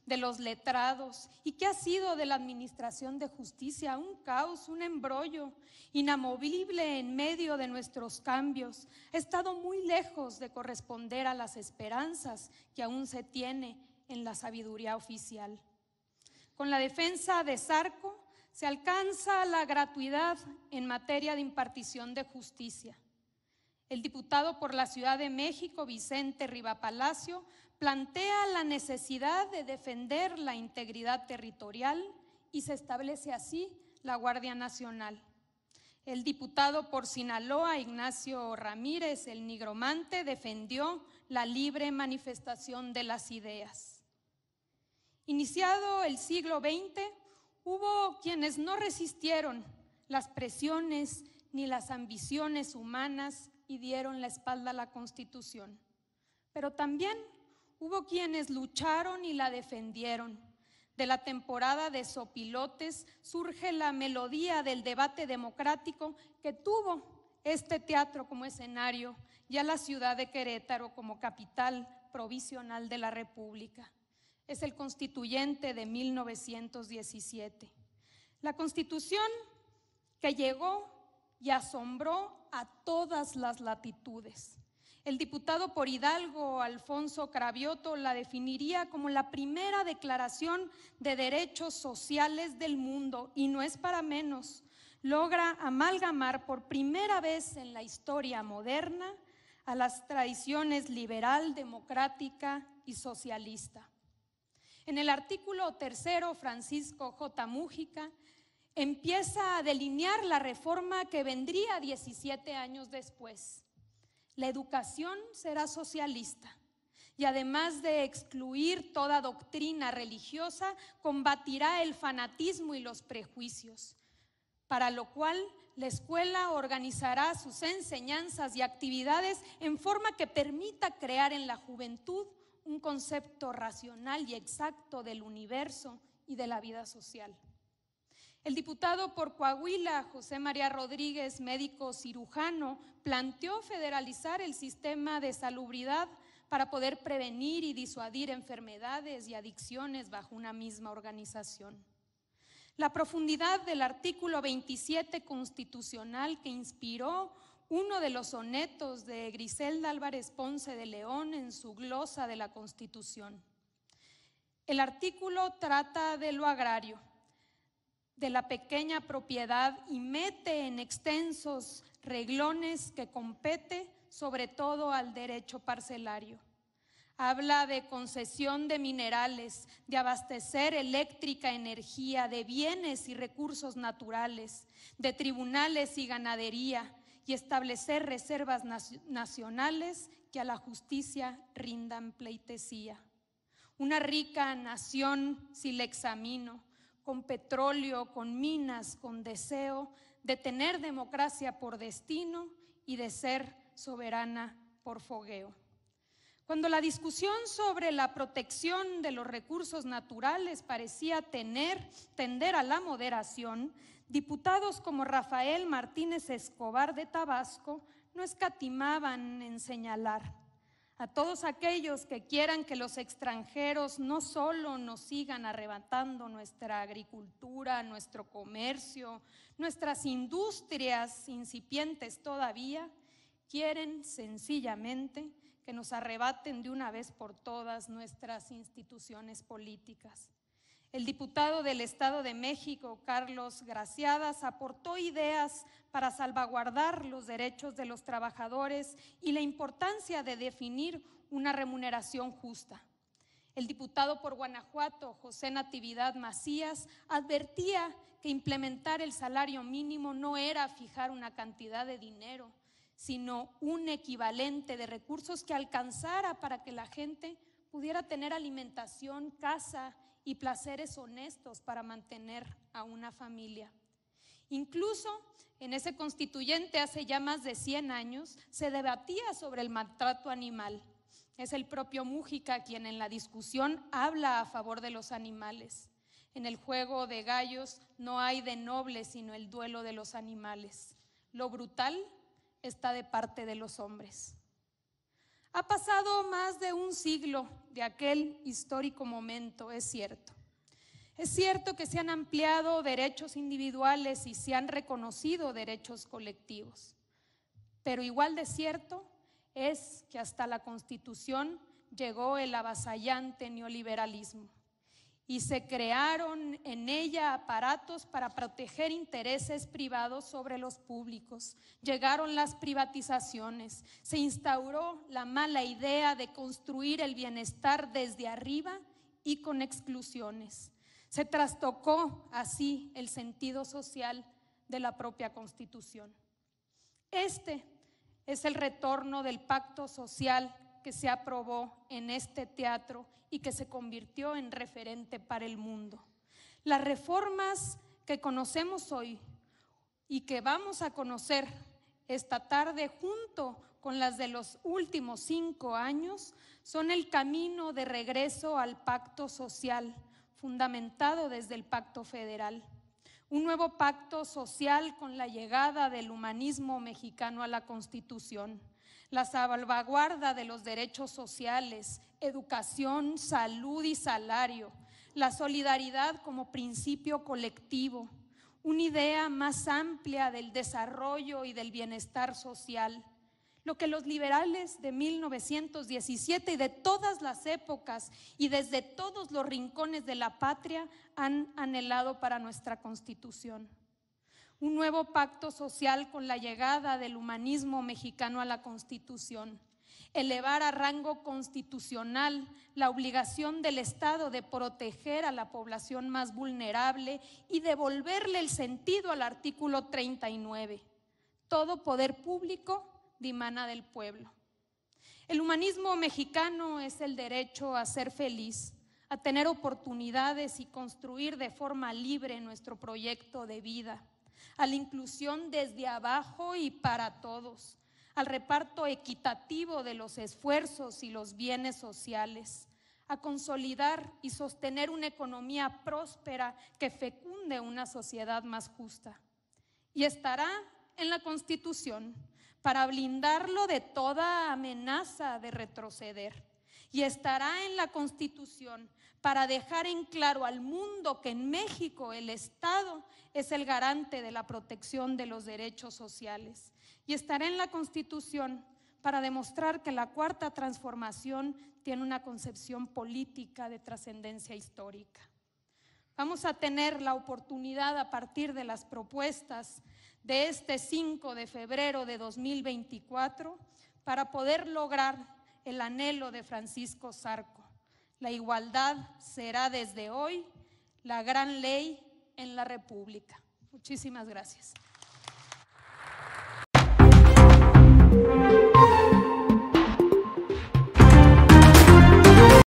de los letrados. ¿Y qué ha sido de la administración de justicia? Un caos, un embrollo, inamovible en medio de nuestros cambios. Ha estado muy lejos de corresponder a las esperanzas que aún se tiene en la sabiduría oficial. Con la defensa de Zarco se alcanza la gratuidad en materia de impartición de justicia. El diputado por la Ciudad de México, Vicente Riva Palacio, plantea la necesidad de defender la integridad territorial y se establece así la Guardia Nacional. El diputado por Sinaloa, Ignacio Ramírez, el nigromante, defendió la libre manifestación de las ideas. Iniciado el siglo XX, hubo quienes no resistieron las presiones ni las ambiciones humanas y dieron la espalda a la Constitución. Pero también hubo quienes lucharon y la defendieron. De la temporada de sopilotes surge la melodía del debate democrático que tuvo este teatro como escenario y a la ciudad de Querétaro como capital provisional de la República. Es el Constituyente de 1917. La Constitución que llegó y asombró a todas las latitudes. El diputado por Hidalgo, Alfonso Cravioto, la definiría como la primera declaración de derechos sociales del mundo, y no es para menos. Logra amalgamar por primera vez en la historia moderna a las tradiciones liberal, democrática y socialista. En el artículo 3, Francisco J. Mújica empieza a delinear la reforma que vendría 17 años después. La educación será socialista y además de excluir toda doctrina religiosa, combatirá el fanatismo y los prejuicios, para lo cual la escuela organizará sus enseñanzas y actividades en forma que permita crear en la juventud un concepto racional y exacto del universo y de la vida social. El diputado por Coahuila, José María Rodríguez, médico cirujano, planteó federalizar el sistema de salubridad para poder prevenir y disuadir enfermedades y adicciones bajo una misma organización. La profundidad del artículo 27 constitucional que inspiró uno de los sonetos de Griselda Álvarez Ponce de León en su glosa de la Constitución. El artículo trata de lo agrario, de la pequeña propiedad y mete en extensos reglones que compete sobre todo al derecho parcelario. Habla de concesión de minerales, de abastecer eléctrica energía, de bienes y recursos naturales, de tribunales y ganadería y establecer reservas nacionales que a la justicia rindan pleitesía. Una rica nación, si la examino, con petróleo, con minas, con deseo de tener democracia por destino y de ser soberana por fogueo. Cuando la discusión sobre la protección de los recursos naturales parecía tender a la moderación, diputados como Rafael Martínez Escobar de Tabasco no escatimaban en señalar a todos aquellos que quieran que los extranjeros no solo nos sigan arrebatando nuestra agricultura, nuestro comercio, nuestras industrias incipientes todavía, quieren sencillamente que nos arrebaten de una vez por todas nuestras instituciones políticas. El diputado del Estado de México, Carlos Graciadas, aportó ideas para salvaguardar los derechos de los trabajadores y la importancia de definir una remuneración justa. El diputado por Guanajuato, José Natividad Macías, advertía que implementar el salario mínimo no era fijar una cantidad de dinero, sino un equivalente de recursos que alcanzara para que la gente pudiera tener alimentación, casa y placeres honestos para mantener a una familia. Incluso en ese constituyente hace ya más de 100 años se debatía sobre el maltrato animal. Es el propio Mújica quien en la discusión habla a favor de los animales. En el juego de gallos no hay de noble sino el duelo de los animales. Lo brutal está de parte de los hombres. Ha pasado más de un siglo de aquel histórico momento, es cierto. Es cierto que se han ampliado derechos individuales y se han reconocido derechos colectivos, pero igual de cierto es que hasta la Constitución llegó el avasallante neoliberalismo y se crearon en ella aparatos para proteger intereses privados sobre los públicos. Llegaron las privatizaciones, se instauró la mala idea de construir el bienestar desde arriba y con exclusiones. Se trastocó así el sentido social de la propia Constitución. Este es el retorno del pacto social que se aprobó en este teatro y que se convirtió en referente para el mundo. Las reformas que conocemos hoy y que vamos a conocer esta tarde junto con las de los últimos 5 años son el camino de regreso al pacto social fundamentado desde el Pacto Federal. Un nuevo pacto social con la llegada del humanismo mexicano a la Constitución, la salvaguarda de los derechos sociales, educación, salud y salario, la solidaridad como principio colectivo, una idea más amplia del desarrollo y del bienestar social, lo que los liberales de 1917 y de todas las épocas y desde todos los rincones de la patria han anhelado para nuestra Constitución. Un nuevo pacto social con la llegada del humanismo mexicano a la Constitución, elevar a rango constitucional la obligación del Estado de proteger a la población más vulnerable y devolverle el sentido al artículo 39. Todo poder público dimana del pueblo. El humanismo mexicano es el derecho a ser feliz, a tener oportunidades y construir de forma libre nuestro proyecto de vida, a la inclusión desde abajo y para todos, al reparto equitativo de los esfuerzos y los bienes sociales, a consolidar y sostener una economía próspera que fecunde una sociedad más justa. Y estará en la Constitución para blindarlo de toda amenaza de retroceder. Y estará en la Constitución para dejar en claro al mundo que en México el Estado es el garante de la protección de los derechos sociales. Y estará en la Constitución para demostrar que la Cuarta Transformación tiene una concepción política de trascendencia histórica. Vamos a tener la oportunidad a partir de las propuestas de este 5 de febrero de 2024 para poder lograr el anhelo de Francisco Zarco. La igualdad será desde hoy la gran ley en la República. Muchísimas gracias.